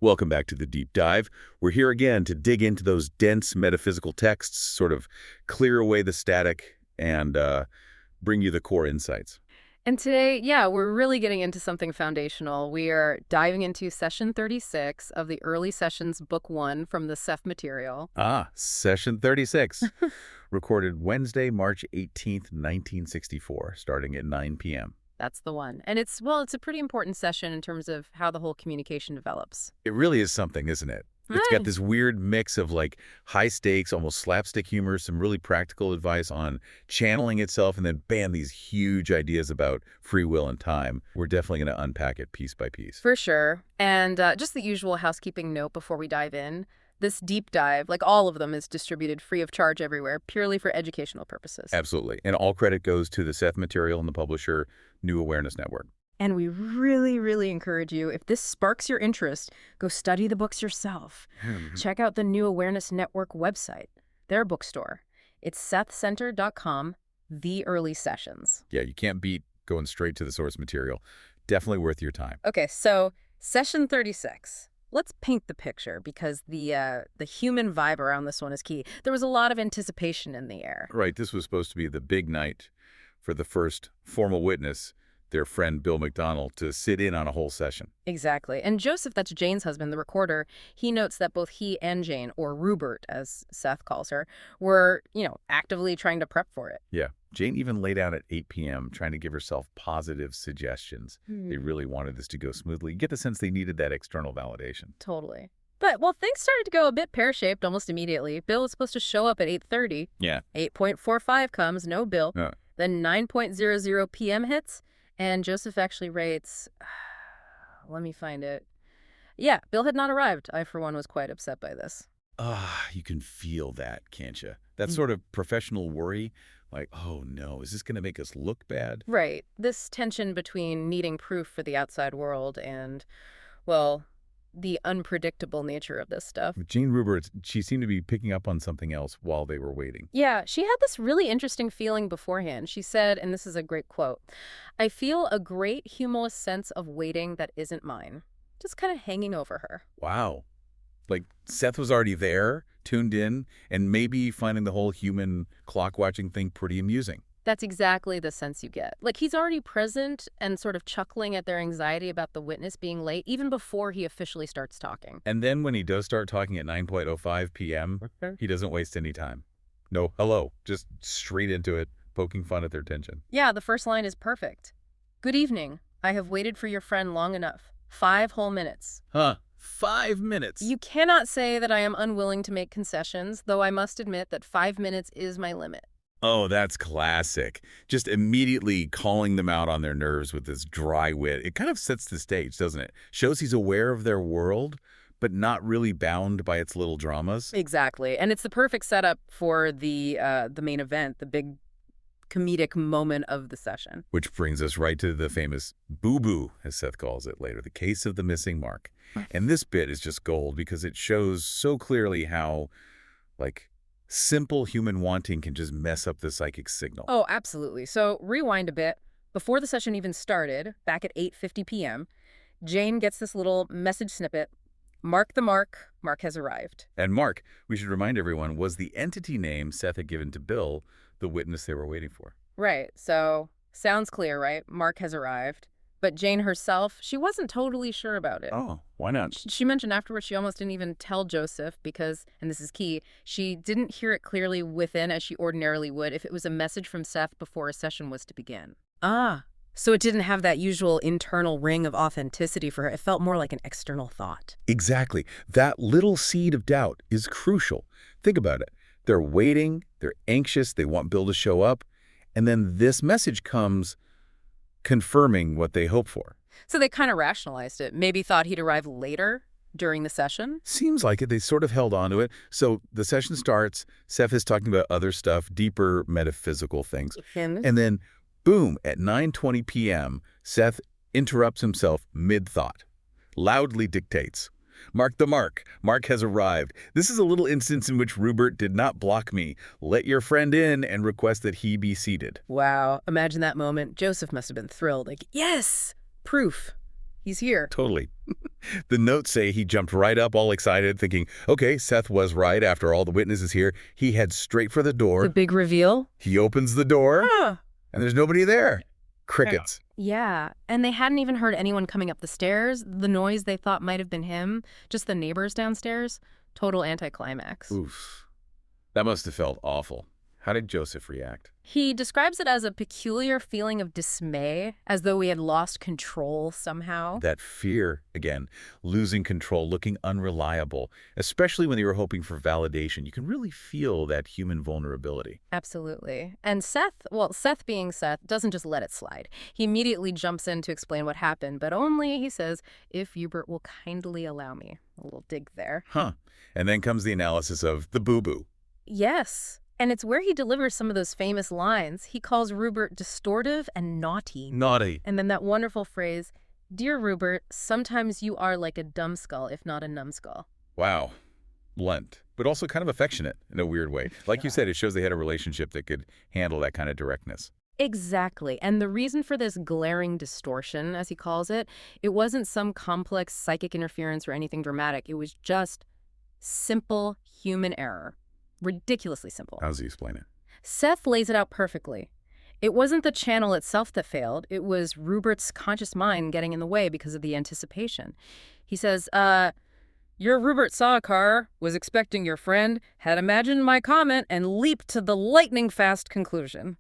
Welcome back to the Deep Dive. We're here again to dig into those dense metaphysical texts, sort of clear away the static and bring you the core insights. And today, yeah, we're really getting into something foundational. We are diving into session 36 of the Early Sessions Book 1 from the Seth material. Session 36, recorded Wednesday, March 18th, 1964, starting at 9 p.m. That's the one. And it's a pretty important session in terms of how the whole communication develops. It really is something, isn't it? It's got this weird mix of like high stakes, almost slapstick humor, some really practical advice on channeling itself, and then bam, these huge ideas about free will and time. We're definitely going to unpack it piece by piece. For sure. And just the usual housekeeping note before we dive in. This deep dive, like all of them, is distributed free of charge everywhere, purely for educational purposes. Absolutely. And all credit goes to the Seth material and the publisher, New Awareness Network. And we really, really encourage you, if this sparks your interest, go study the books yourself. Check out the New Awareness Network website, their bookstore. It's sethcenter.com, the early sessions. Yeah, you can't beat going straight to the source material. Definitely worth your time. Okay, so session 36. Let's paint the picture, because the human vibe around this one is key. There was a lot of anticipation in the air. Right, this was supposed to be the big night for the first formal witness, their friend Bill Macdonnell, to sit in on a whole session. Exactly. And Joseph, that's Jane's husband, the recorder, he notes that both he and Jane, or Rupert, as Seth calls her, were, actively trying to prep for it. Yeah. Jane even laid out at 8 p.m. trying to give herself positive suggestions. They really wanted this to go smoothly. You get the sense they needed that external validation. Totally. But, things started to go a bit pear-shaped almost immediately. Bill was supposed to show up at 8:30. Yeah. 8:45 comes, no Bill. Then 9:00 p.m. hits, and Joseph actually writes, let me find it. Yeah, Bill had not arrived. I, for one, was quite upset by this. You can feel that, can't you? That sort of professional worry, like, oh no, is this going to make us look bad? Right. This tension between needing proof for the outside world and, well, the unpredictable nature of this stuff. Jane Rupert, she seemed to be picking up on something else while they were waiting. Yeah, she had this really interesting feeling beforehand. She said, and this is a great quote, "I feel a great humorous sense of waiting that isn't mine." Just kind of hanging over her. Wow. Like, Seth was already there, tuned in, and maybe finding the whole human clock-watching thing pretty amusing. That's exactly the sense you get. Like, he's already present and sort of chuckling at their anxiety about the witness being late, even before he officially starts talking. And then when he does start talking at 9:05 p.m., he doesn't waste any time. No hello, just straight into it, poking fun at their tension. Yeah, the first line is perfect. "Good evening. I have waited for your friend long enough. 5 whole minutes." 5 minutes. You cannot say that I am unwilling to make concessions, though I must admit that 5 minutes is my limit. Oh, that's classic. Just immediately calling them out on their nerves with this dry wit. It kind of sets the stage, doesn't it? Shows he's aware of their world, but not really bound by its little dramas. Exactly. And it's the perfect setup for the main event, the big comedic moment of the session. Which brings us right to the famous boo-boo, as Seth calls it later, the case of the missing mark. And this bit is just gold because it shows so clearly how, like, simple human wanting can just mess up the psychic signal. Oh, absolutely. So rewind a bit. Before the session even started, back at 8:50 p.m., Jane gets this little message snippet. "Mark the mark. Mark has arrived." And Mark, we should remind everyone, was the entity name Seth had given to Bill, the witness they were waiting for. Right. So sounds clear, right? Mark has arrived. But Jane herself, she wasn't totally sure about it. Oh, why not? She mentioned afterwards she almost didn't even tell Joseph because, and this is key, she didn't hear it clearly within as she ordinarily would if it was a message from Seth before a session was to begin. So it didn't have that usual internal ring of authenticity for her. It felt more like an external thought. Exactly. That little seed of doubt is crucial. Think about it. They're waiting, they're anxious, they want Bill to show up, and then this message comes confirming what they hope for. So they kind of rationalized it. Maybe thought he'd arrive later during the session? Seems like it. They sort of held on to it. So the session starts. Seth is talking about other stuff, deeper metaphysical things. And then, boom, at 9:20 p.m., Seth interrupts himself mid-thought, loudly dictates, "Mark the mark. Mark has arrived. This is a little instance in which Rupert did not block me. Let your friend in and request that he be seated." Wow. Imagine that moment. Joseph must have been thrilled. Like, yes! Proof. He's here. Totally. The notes say he jumped right up all excited, thinking, okay, Seth was right after all the witnesses here. He heads straight for the door. The big reveal? He opens the door, and there's nobody there. Crickets. Yeah, and they hadn't even heard anyone coming up the stairs. The noise they thought might have been him, just the neighbors downstairs. Total anticlimax. Oof. That must have felt awful. How did Joseph react? He describes it as a peculiar feeling of dismay, as though we had lost control somehow. That fear, again, losing control, looking unreliable, especially when you were hoping for validation. You can really feel that human vulnerability. Absolutely. And Seth being Seth, doesn't just let it slide. He immediately jumps in to explain what happened, but only, he says, if Hubert will kindly allow me. A little dig there. Huh. And then comes the analysis of the boo-boo. Yes. And it's where he delivers some of those famous lines. He calls Rupert distortive and naughty. Naughty. And then that wonderful phrase, "Dear Rupert, sometimes you are like a numbskull, if not a numbskull." Wow. Blunt, but also kind of affectionate in a weird way. Like you said, it shows they had a relationship that could handle that kind of directness. Exactly. And the reason for this glaring distortion, as he calls it, it wasn't some complex psychic interference or anything dramatic. It was just simple human error. Ridiculously simple. How does he explain it? Seth lays it out perfectly. It wasn't the channel itself that failed. It was Rupert's conscious mind getting in the way because of the anticipation. He says, your Rupert saw a car, was expecting your friend, had imagined my comment, and leaped to the lightning-fast conclusion.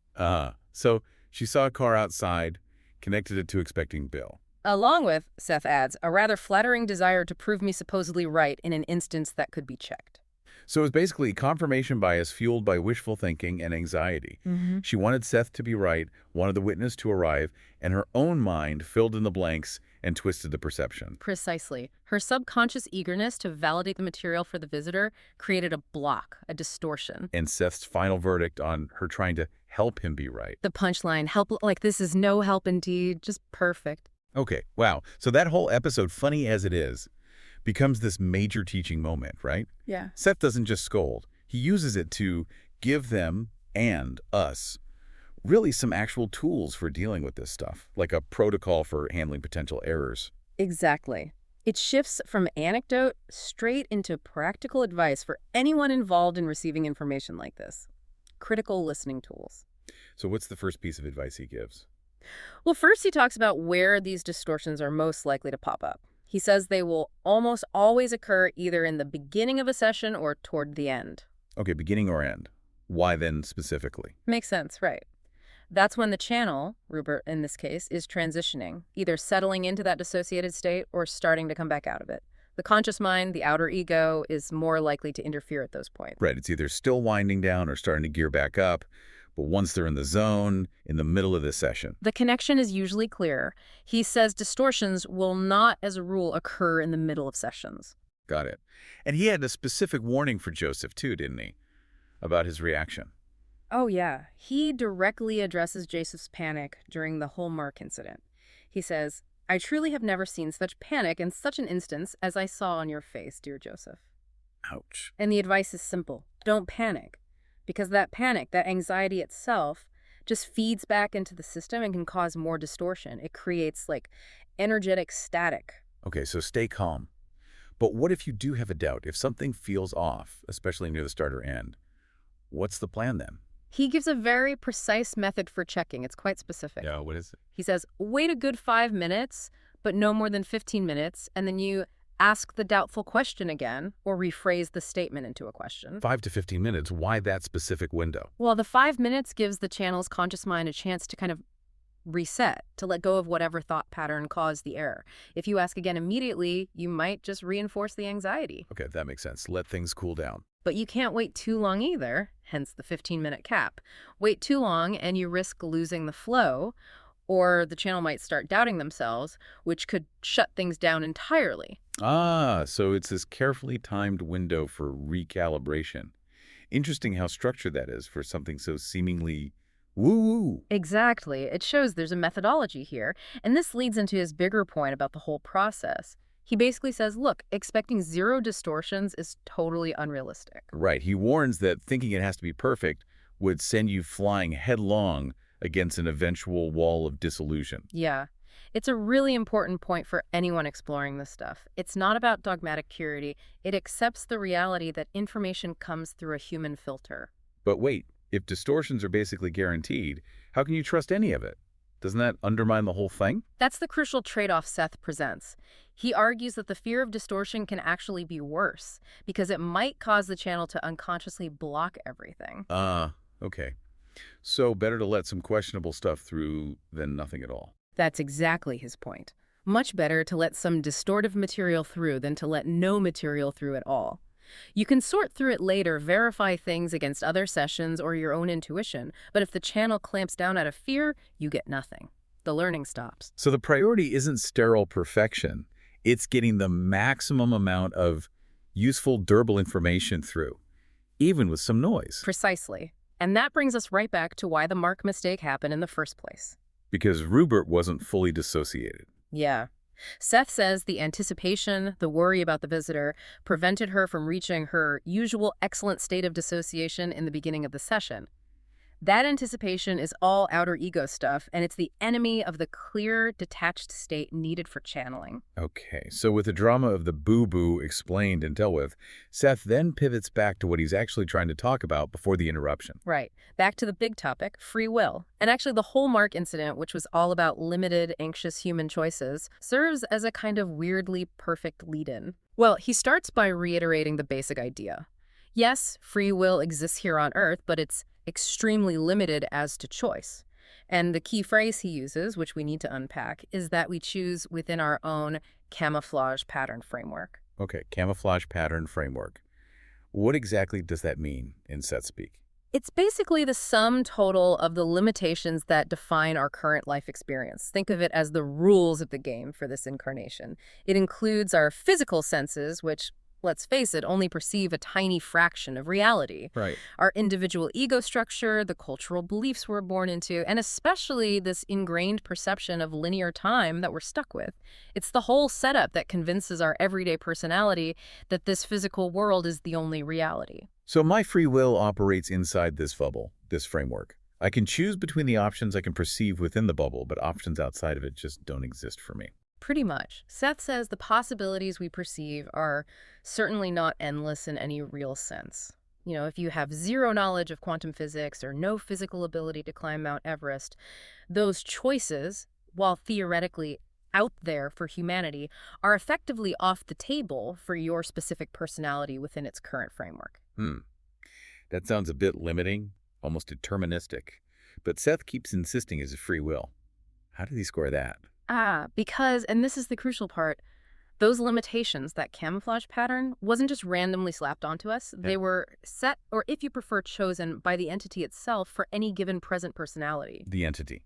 So she saw a car outside, connected it to expecting Bill. Along with, Seth adds, a rather flattering desire to prove me supposedly right in an instance that could be checked. So it was basically confirmation bias fueled by wishful thinking and anxiety. She wanted Seth to be right, wanted the witness to arrive, and her own mind filled in the blanks and twisted the perception. Precisely. Her subconscious eagerness to validate the material for the visitor created a block, a distortion. And Seth's final verdict on her trying to help him be right. The punchline, help like this is no help indeed, just perfect. Okay, wow. So that whole episode, funny as it is, becomes this major teaching moment, right? Yeah. Seth doesn't just scold. He uses it to give them and us really some actual tools for dealing with this stuff, like a protocol for handling potential errors. Exactly. It shifts from anecdote straight into practical advice for anyone involved in receiving information like this. Critical listening tools. So what's the first piece of advice he gives? Well, first he talks about where these distortions are most likely to pop up. He says they will almost always occur either in the beginning of a session or toward the end. Okay, beginning or end. Why then specifically? Makes sense, right. That's when the channel, Rupert in this case, is transitioning, either settling into that dissociated state or starting to come back out of it. The conscious mind, the outer ego, is more likely to interfere at those points. Right, it's either still winding down or starting to gear back up. But once they're in the zone, in the middle of the session. The connection is usually clear. He says distortions will not, as a rule, occur in the middle of sessions. Got it. And he had a specific warning for Joseph, too, didn't he? About his reaction. Oh, yeah. He directly addresses Joseph's panic during the Hallmark incident. He says, I truly have never seen such panic in such an instance as I saw on your face, dear Joseph. Ouch. And the advice is simple. Don't panic. Because that panic, that anxiety itself, just feeds back into the system and can cause more distortion. It creates, like, energetic static. Okay, so stay calm. But what if you do have a doubt? If something feels off, especially near the start or end, what's the plan then? He gives a very precise method for checking. It's quite specific. Yeah, what is it? He says, wait a good 5 minutes, but no more than 15 minutes, and then you ask the doubtful question again, or rephrase the statement into a question. 5 to 15 minutes. Why that specific window? Well, the 5 minutes gives the channel's conscious mind a chance to kind of reset, to let go of whatever thought pattern caused the error. If you ask again immediately, you might just reinforce the anxiety. Okay, that makes sense. Let things cool down. But you can't wait too long either, hence the 15-minute cap. Wait too long and you risk losing the flow, or the channel might start doubting themselves, which could shut things down entirely. So it's this carefully timed window for recalibration. Interesting how structured that is for something so seemingly woo-woo. Exactly. It shows there's a methodology here, and this leads into his bigger point about the whole process. He basically says, look, expecting 0 distortions is totally unrealistic. Right. He warns that thinking it has to be perfect would send you flying headlong against an eventual wall of disillusion. Yeah. It's a really important point for anyone exploring this stuff. It's not about dogmatic purity. It accepts the reality that information comes through a human filter. But wait, if distortions are basically guaranteed, how can you trust any of it? Doesn't that undermine the whole thing? That's the crucial trade-off Seth presents. He argues that the fear of distortion can actually be worse, because it might cause the channel to unconsciously block everything. Okay. So better to let some questionable stuff through than nothing at all. That's exactly his point. Much better to let some distortive material through than to let no material through at all. You can sort through it later, verify things against other sessions or your own intuition, but if the channel clamps down out of fear, you get nothing. The learning stops. So the priority isn't sterile perfection. It's getting the maximum amount of useful, durable information through, even with some noise. Precisely. And that brings us right back to why the mark mistake happened in the first place. Because Rupert wasn't fully dissociated. Yeah. Seth says the anticipation, the worry about the visitor, prevented her from reaching her usual excellent state of dissociation in the beginning of the session. That anticipation is all outer ego stuff, and it's the enemy of the clear, detached state needed for channeling. Okay, so with the drama of the boo-boo explained and dealt with, Seth then pivots back to what he's actually trying to talk about before the interruption. Right. Back to the big topic, free will. And actually the whole Mark incident, which was all about limited, anxious human choices, serves as a kind of weirdly perfect lead-in. Well, he starts by reiterating the basic idea. Yes, free will exists here on Earth, but it's extremely limited as to choice. And the key phrase he uses, which we need to unpack, is that we choose within our own camouflage pattern framework. Okay, camouflage pattern framework. What exactly does that mean in Seth speak? It's basically the sum total of the limitations that define our current life experience. Think of it as the rules of the game for this incarnation. It includes our physical senses, which, let's face it, only perceive a tiny fraction of reality. Right. Our individual ego structure, the cultural beliefs we're born into, and especially this ingrained perception of linear time that we're stuck with. It's the whole setup that convinces our everyday personality that this physical world is the only reality. So my free will operates inside this bubble, this framework. I can choose between the options I can perceive within the bubble, but options outside of it just don't exist for me. Pretty much. Seth says the possibilities we perceive are certainly not endless in any real sense. You know, if you have zero knowledge of quantum physics or no physical ability to climb Mount Everest, those choices, while theoretically out there for humanity, are effectively off the table for your specific personality within its current framework. That sounds a bit limiting, almost deterministic. But Seth keeps insisting it's a free will. How did he score that? Because, and this is the crucial part, those limitations, that camouflage pattern, wasn't just randomly slapped onto us. Yeah. They were set, or if you prefer, chosen by the entity itself for any given present personality. The entity,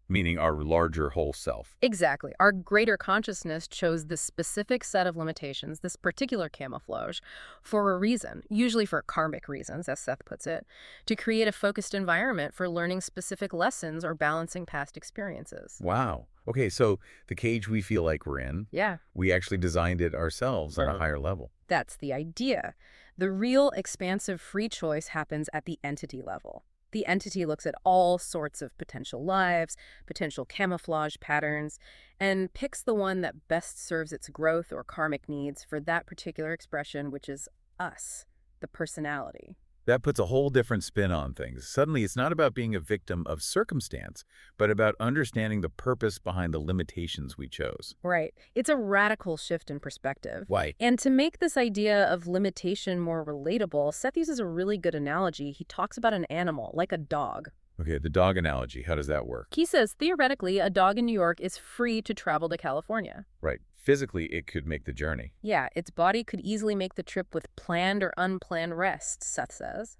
meaning our larger whole self. Exactly. Our greater consciousness chose this specific set of limitations, this particular camouflage, for a reason, usually for karmic reasons, as Seth puts it, to create a focused environment for learning specific lessons or balancing past experiences. Wow. Okay, so the cage we feel like we're in, Yeah. we actually designed it ourselves on a Right. higher level. That's the idea. The real expansive free choice happens at the entity level. The entity looks at all sorts of potential lives, potential camouflage patterns, and picks the one that best serves its growth or karmic needs for that particular expression, which is us, the personality. That puts a whole different spin on things. Suddenly, it's not about being a victim of circumstance, but about understanding the purpose behind the limitations we chose. Right. It's a radical shift in perspective. Why? And to make this idea of limitation more relatable, Seth uses a really good analogy. He talks about an animal, like a dog. Okay, the dog analogy, how does that work? He says, theoretically, a dog in New York is free to travel to California. Right. Physically, it could make the journey. Yeah, its body could easily make the trip with planned or unplanned rest, Seth says.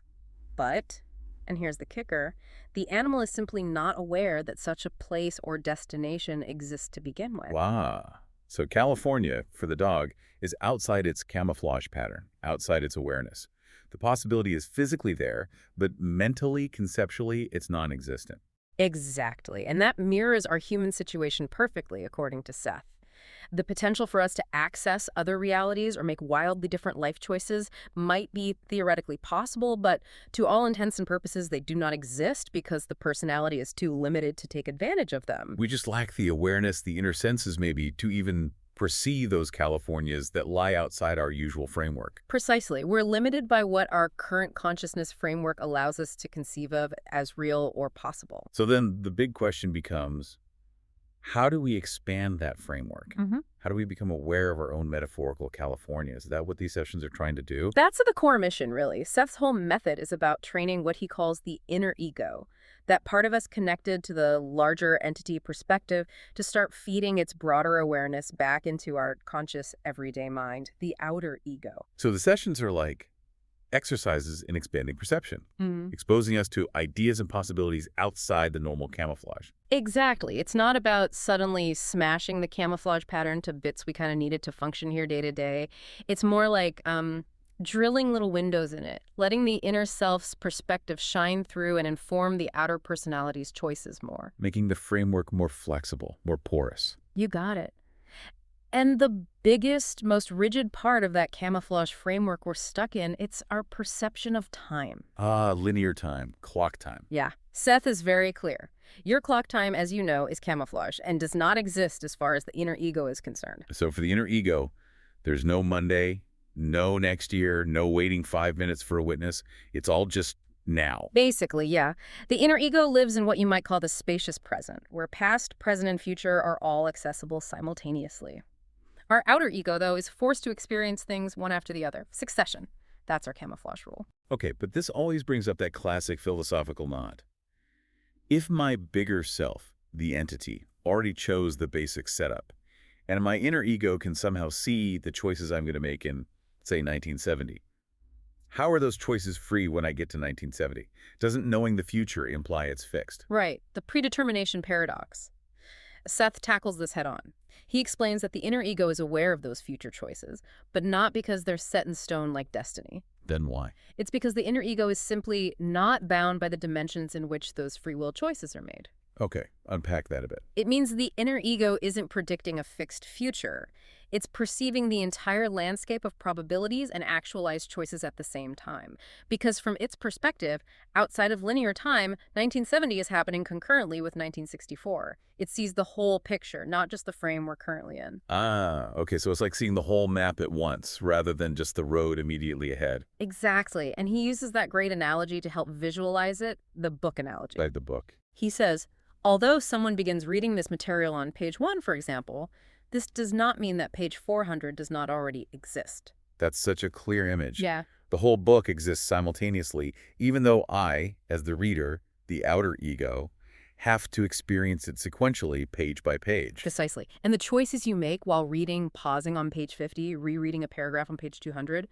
But, and here's the kicker, the animal is simply not aware that such a place or destination exists to begin with. Wow. So California, for the dog, is outside its camouflage pattern, outside its awareness. The possibility is physically there, but mentally, conceptually, it's non-existent. Exactly. And that mirrors our human situation perfectly, according to Seth. The potential for us to access other realities or make wildly different life choices might be theoretically possible, but to all intents and purposes, they do not exist because the personality is too limited to take advantage of them. We just lack the awareness, the inner senses maybe, to even foresee those Californias that lie outside our usual framework. Precisely. We're limited by what our current consciousness framework allows us to conceive of as real or possible. So then the big question becomes, how do we expand that framework? How do we become aware of our own metaphorical California? Is that what these sessions are trying to do? That's the core mission, really. Seth's whole method is about training what he calls the inner ego, that part of us connected to the larger entity perspective, to start feeding its broader awareness back into our conscious everyday mind, the outer ego. So the sessions are like exercises in expanding perception, exposing us to ideas and possibilities outside the normal camouflage. Exactly. It's not about suddenly smashing the camouflage pattern to bits we kind of needed to function here day to day. It's more like drilling little windows in it, letting the inner self's perspective shine through and inform the outer personality's choices more. Making the framework more flexible, more porous. You got it. And the biggest, most rigid part of that camouflage framework we're stuck in, it's our perception of time. Linear time, clock time. Yeah. Seth is very clear. Your clock time, as you know, is camouflage and does not exist as far as the inner ego is concerned. So for the inner ego, there's no Monday, no next year, no waiting 5 minutes for a witness. It's all just now. Basically, yeah. The inner ego lives in what you might call the spacious present, where past, present, and future are all accessible simultaneously. Our outer ego, though, is forced to experience things one after the other. Succession. That's our camouflage rule. Okay, but this always brings up that classic philosophical knot. If my bigger self, the entity, already chose the basic setup, and my inner ego can somehow see the choices I'm going to make in, say, 1970, how are those choices free when I get to 1970? Doesn't knowing the future imply it's fixed? Right. The predetermination paradox. Seth tackles this head on. He explains that the inner ego is aware of those future choices, but not because they're set in stone like destiny. Then why? It's because the inner ego is simply not bound by the dimensions in which those free will choices are made. Okay, unpack that a bit. It means the inner ego isn't predicting a fixed future. It's perceiving the entire landscape of probabilities and actualized choices at the same time. Because from its perspective, outside of linear time, 1970 is happening concurrently with 1964. It sees the whole picture, not just the frame we're currently in. Okay, so it's like seeing the whole map at once, rather than just the road immediately ahead. Exactly, and he uses that great analogy to help visualize it, the book analogy. Like the book. He says, although someone begins reading this material on page 1, for example, this does not mean that page 400 does not already exist. That's such a clear image. Yeah. The whole book exists simultaneously, even though I, as the reader, the outer ego, have to experience it sequentially, page by page. Precisely. And the choices you make while reading, pausing on page 50, rereading a paragraph on page 200,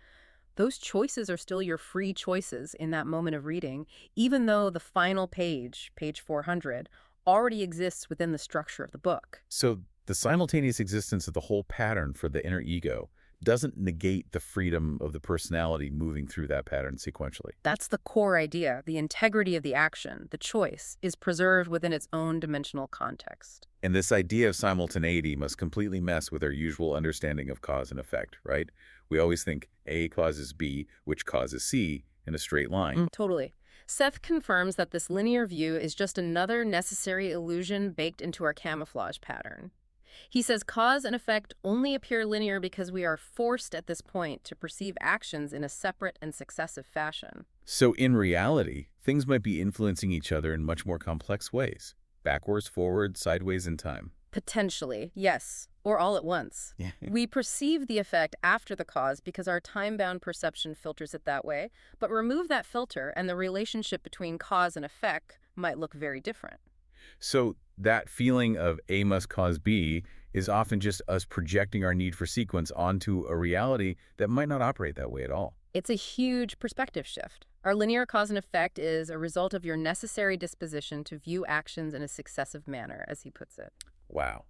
those choices are still your free choices in that moment of reading, even though the final page, page 400, already exists within the structure of the book. So the simultaneous existence of the whole pattern for the inner ego doesn't negate the freedom of the personality moving through that pattern sequentially. That's the core idea. The integrity of the action, the choice, is preserved within its own dimensional context. And this idea of simultaneity must completely mess with our usual understanding of cause and effect, right? We always think A causes B, which causes C, in a straight line. Totally. Seth confirms that this linear view is just another necessary illusion baked into our camouflage pattern. He says cause and effect only appear linear because we are forced at this point to perceive actions in a separate and successive fashion. So in reality, things might be influencing each other in much more complex ways. Backwards, forward, sideways in time. Potentially, yes. Or all at once. Yeah. We perceive the effect after the cause because our time-bound perception filters it that way, but remove that filter and the relationship between cause and effect might look very different. So that feeling of A must cause B is often just us projecting our need for sequence onto a reality that might not operate that way at all. It's a huge perspective shift. Our linear cause and effect is a result of your necessary disposition to view actions in a successive manner, as he puts it. Wow.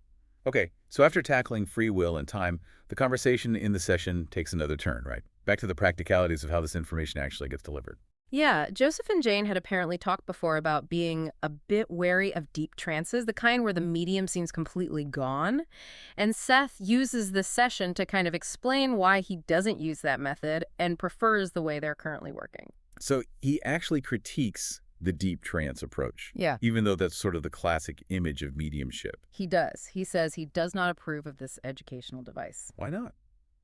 Okay, so after tackling free will and time, the conversation in the session takes another turn, right? Back to the practicalities of how this information actually gets delivered. Yeah, Joseph and Jane had apparently talked before about being a bit wary of deep trances, the kind where the medium seems completely gone. And Seth uses this session to kind of explain why he doesn't use that method and prefers the way they're currently working. So he actually critiques the deep trance approach, Yeah, even though that's sort of the classic image of mediumship. he does. He says he does not approve of this educational device. Why not?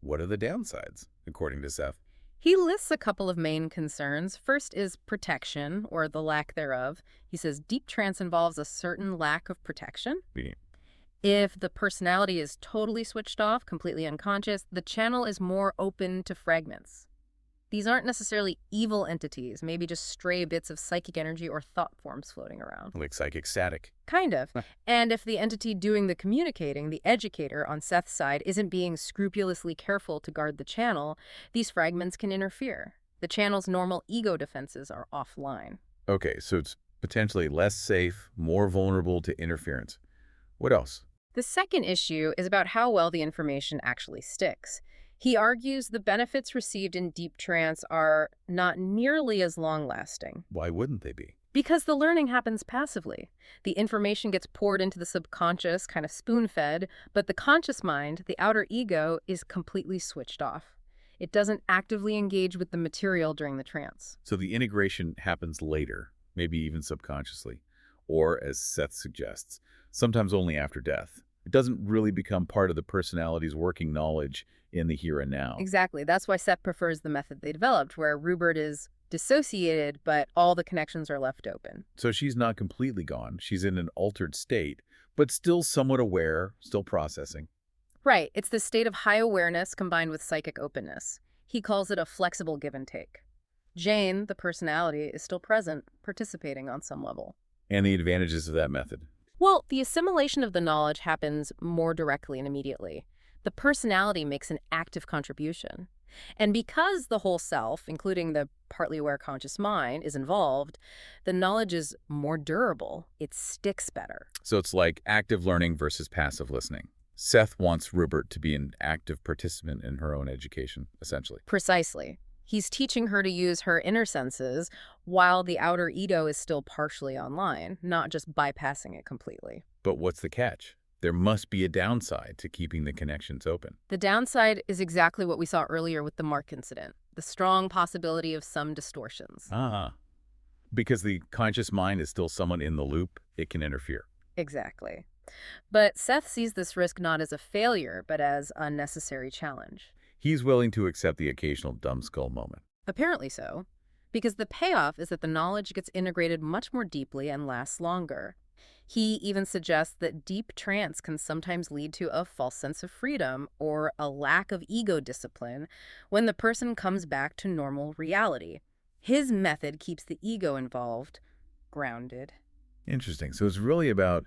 What are the downsides, according to Seth? He lists a couple of main concerns. First is protection, or the lack thereof. He says deep trance involves a certain lack of protection. Yeah. If the personality is totally switched off, completely unconscious, the channel is more open to fragments. These aren't necessarily evil entities, maybe just stray bits of psychic energy or thought forms floating around. Like psychic static. Kind of. And if the entity doing the communicating, the educator on Seth's side, isn't being scrupulously careful to guard the channel, these fragments can interfere. The channel's normal ego defenses are offline. Okay, so it's potentially less safe, more vulnerable to interference. What else? The second issue is about how well the information actually sticks. He argues the benefits received in deep trance are not nearly as long-lasting. Why wouldn't they be? Because the learning happens passively. The information gets poured into the subconscious, kind of spoon-fed, but the conscious mind, the outer ego, is completely switched off. It doesn't actively engage with the material during the trance. So the integration happens later, maybe even subconsciously, or, as Seth suggests, sometimes only after death. It doesn't really become part of the personality's working knowledge in the here and now. Exactly. That's why Seth prefers the method they developed, where Rupert is dissociated, but all the connections are left open. So she's not completely gone. She's in an altered state, but still somewhat aware, still processing. Right. It's the state of high awareness combined with psychic openness. He calls it a flexible give and take. Jane, the personality, is still present, participating on some level. And the advantages of that method. Well, the assimilation of the knowledge happens more directly and immediately. The personality makes an active contribution. And because the whole self, including the partly aware conscious mind, is involved, the knowledge is more durable. It sticks better. So it's like active learning versus passive listening. Seth wants Rupert to be an active participant in her own education, essentially. Precisely. He's teaching her to use her inner senses while the outer ego is still partially online, not just bypassing it completely. But what's the catch? There must be a downside to keeping the connections open. The downside is exactly what we saw earlier with the Mark incident, the strong possibility of some distortions. Because the conscious mind is still someone in the loop, it can interfere. Exactly. But Seth sees this risk not as a failure, but as a necessary challenge. He's willing to accept the occasional dumb skull moment. Apparently so, because the payoff is that the knowledge gets integrated much more deeply and lasts longer. He even suggests that deep trance can sometimes lead to a false sense of freedom or a lack of ego discipline when the person comes back to normal reality. His method keeps the ego involved, grounded. Interesting. So it's really about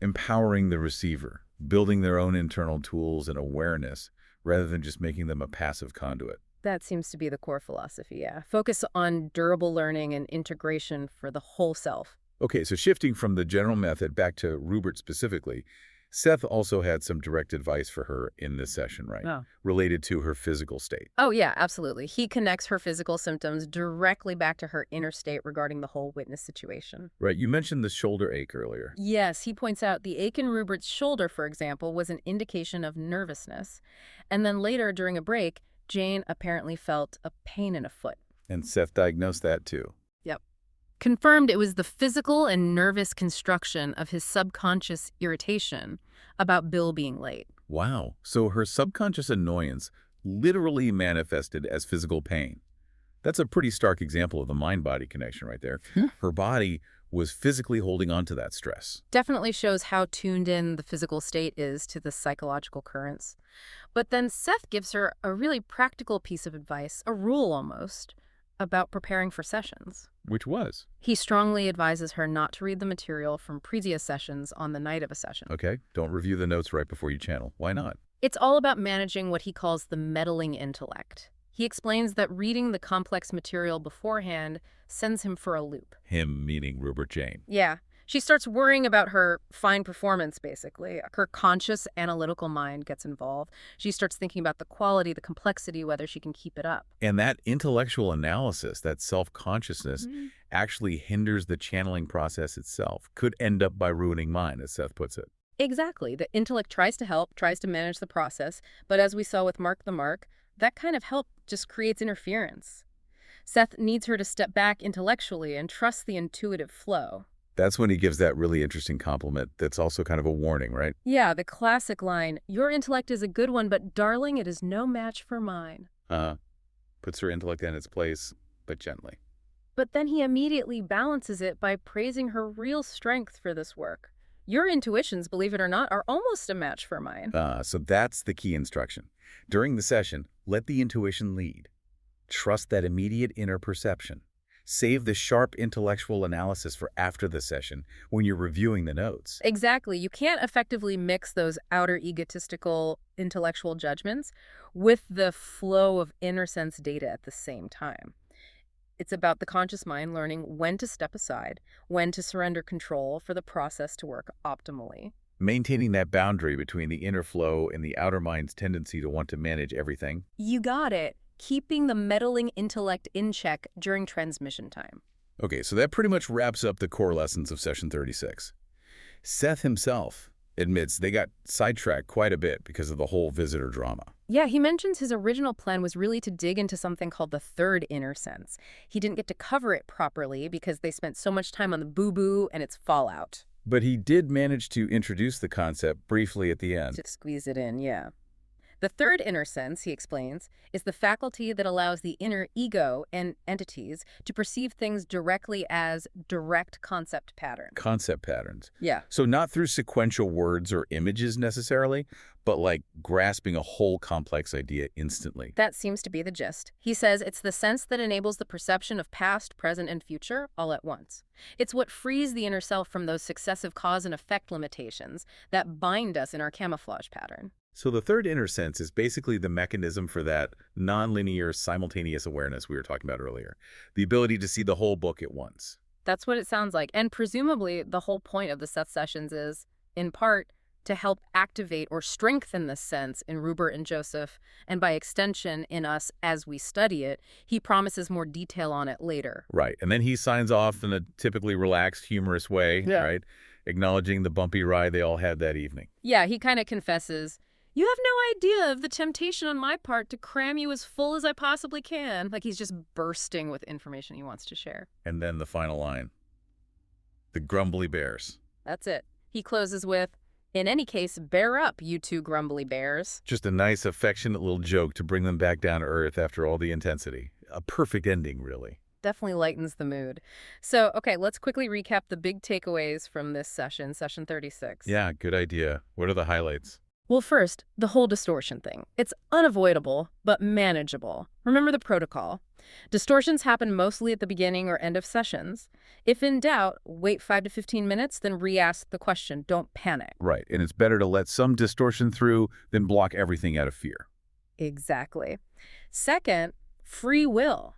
empowering the receiver, building their own internal tools and awareness, rather than just making them a passive conduit. That seems to be the core philosophy, yeah. Focus on durable learning and integration for the whole self. Okay, so shifting from the general method back to Rupert specifically, Seth also had some direct advice for her in this session, right? Oh. Related to her physical state. Oh, yeah, absolutely. He connects her physical symptoms directly back to her inner state regarding the whole witness situation. Right, you mentioned the shoulder ache earlier. Yes, he points out the ache in Rupert's shoulder, for example, was an indication of nervousness. And then later, during a break, Jane apparently felt a pain in a foot. And Seth diagnosed that too. Yep. Confirmed it was the physical and nervous construction of his subconscious irritation about Bill being late. Wow, so her subconscious annoyance literally manifested as physical pain. That's a pretty stark example of the mind-body connection right there. Her body was physically holding on to that stress. Definitely shows how tuned in the physical state is to the psychological currents. But then Seth gives her a really practical piece of advice, a rule almost, about preparing for sessions. Which was? He strongly advises her not to read the material from previous sessions on the night of a session. Okay, don't review the notes right before you channel. Why not? It's all about managing what he calls the meddling intellect. He explains that reading the complex material beforehand sends him for a loop. Him meaning Rupert Jane. Yeah, She starts worrying about her fine performance, basically. Her conscious, analytical mind gets involved. She starts thinking about the quality, the complexity, whether she can keep it up. And that intellectual analysis, that self-consciousness, actually hinders the channeling process itself, could end up by ruining mine, as Seth puts it. Exactly. The intellect tries to help, tries to manage the process, but as we saw with Mark the Mark, that kind of help just creates interference. Seth needs her to step back intellectually and trust the intuitive flow. That's when he gives that really interesting compliment that's also kind of a warning, right? Yeah, the classic line, "Your intellect is a good one, but darling, it is no match for mine." Puts her intellect in its place, but gently. But then he immediately balances it by praising her real strength for this work. Your intuitions, believe it or not, are almost a match for mine. So that's the key instruction. During the session, let the intuition lead. Trust that immediate inner perception. Save the sharp intellectual analysis for after the session when you're reviewing the notes. Exactly. You can't effectively mix those outer egotistical intellectual judgments with the flow of inner sense data at the same time. It's about the conscious mind learning when to step aside, when to surrender control for the process to work optimally. Maintaining that boundary between the inner flow and the outer mind's tendency to want to manage everything. You got it. Keeping the meddling intellect in check during transmission time. Okay, so that pretty much wraps up the core lessons of session 36. Seth himself admits they got sidetracked quite a bit because of the whole visitor drama. Yeah, he mentions his original plan was really to dig into something called the third inner sense. He didn't get to cover it properly because they spent so much time on the boo-boo and its fallout. But he did manage to introduce the concept briefly at the end. To squeeze it in, yeah. The third inner sense, he explains, is the faculty that allows the inner ego and entities to perceive things directly as direct concept patterns. Concept patterns. Yeah. So not through sequential words or images necessarily, but like grasping a whole complex idea instantly. That seems to be the gist. He says it's the sense that enables the perception of past, present, and future all at once. It's what frees the inner self from those successive cause and effect limitations that bind us in our camouflage pattern. So the third inner sense is basically the mechanism for that nonlinear simultaneous awareness we were talking about earlier. The ability to see the whole book at once. That's what it sounds like. And presumably the whole point of the Seth sessions is, in part, to help activate or strengthen this sense in Rupert and Joseph, and by extension in us as we study it. He promises more detail on it later. Right. And then he signs off in a typically relaxed, humorous way, right? Acknowledging the bumpy ride they all had that evening. Yeah, he kind of confesses, "You have no idea of the temptation on my part to cram you as full as I possibly can." Like he's just bursting with information he wants to share. And then the final line. The grumbly bears. That's it. He closes with, "In any case, bear up, you two grumbly bears." Just a nice, affectionate little joke to bring them back down to earth after all the intensity. A perfect ending, really. Definitely lightens the mood. So, okay, let's quickly recap the big takeaways from this session, session 36. Yeah, good idea. What are the highlights? Well, first, the whole distortion thing. It's unavoidable, but manageable. Remember the protocol. Distortions happen mostly at the beginning or end of sessions. If in doubt, wait 5 to 15 minutes, then re-ask the question. Don't panic. Right, and it's better to let some distortion through than block everything out of fear. Exactly. Second, free will.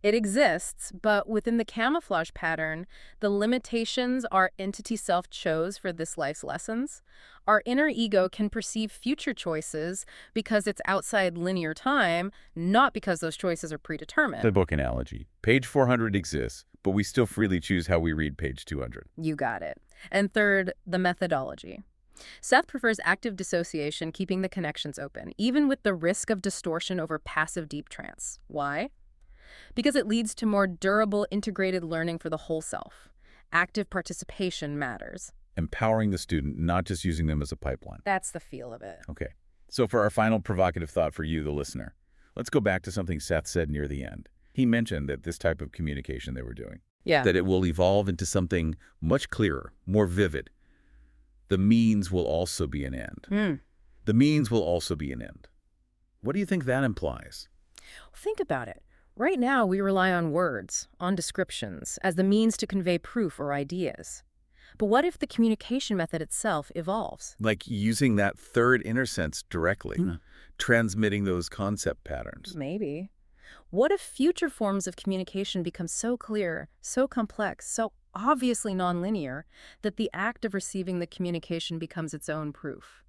It exists, but within the camouflage pattern, the limitations our entity self chose for this life's lessons, our inner ego can perceive future choices because it's outside linear time, not because those choices are predetermined. The book analogy. Page 400 exists, but we still freely choose how we read page 200. You got it. And third, the methodology. Seth prefers active dissociation, keeping the connections open, even with the risk of distortion over passive deep trance. Why? Because it leads to more durable, integrated learning for the whole self. Active participation matters. Empowering the student, not just using them as a pipeline. That's the feel of it. Okay. So for our final provocative thought for you, the listener, let's go back to something Seth said near the end. He mentioned that this type of communication they were doing, that it will evolve into something much clearer, more vivid. The means will also be an end. The means will also be an end. What do you think that implies? Think about it. Right now, we rely on words, on descriptions, as the means to convey proof or ideas. But what if the communication method itself evolves? Like using that third inner sense directly, transmitting those concept patterns. Maybe. What if future forms of communication become so clear, so complex, so obviously nonlinear, that the act of receiving the communication becomes its own proof.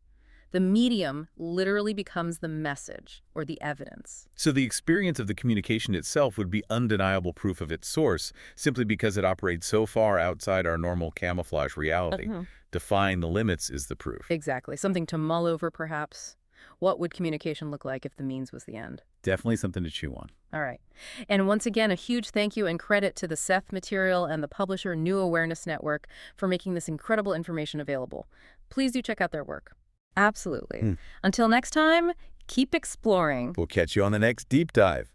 The medium literally becomes the message or the evidence. So the experience of the communication itself would be undeniable proof of its source, simply because it operates so far outside our normal camouflage reality. Defying the limits is the proof. Exactly. Something to mull over, perhaps. What would communication look like if the means was the end? Definitely something to chew on. All right. And once again, a huge thank you and credit to the Seth material and the publisher New Awareness Network for making this incredible information available. Please do check out their work. Absolutely. Until next time, keep exploring. We'll catch you on the next Deep Dive.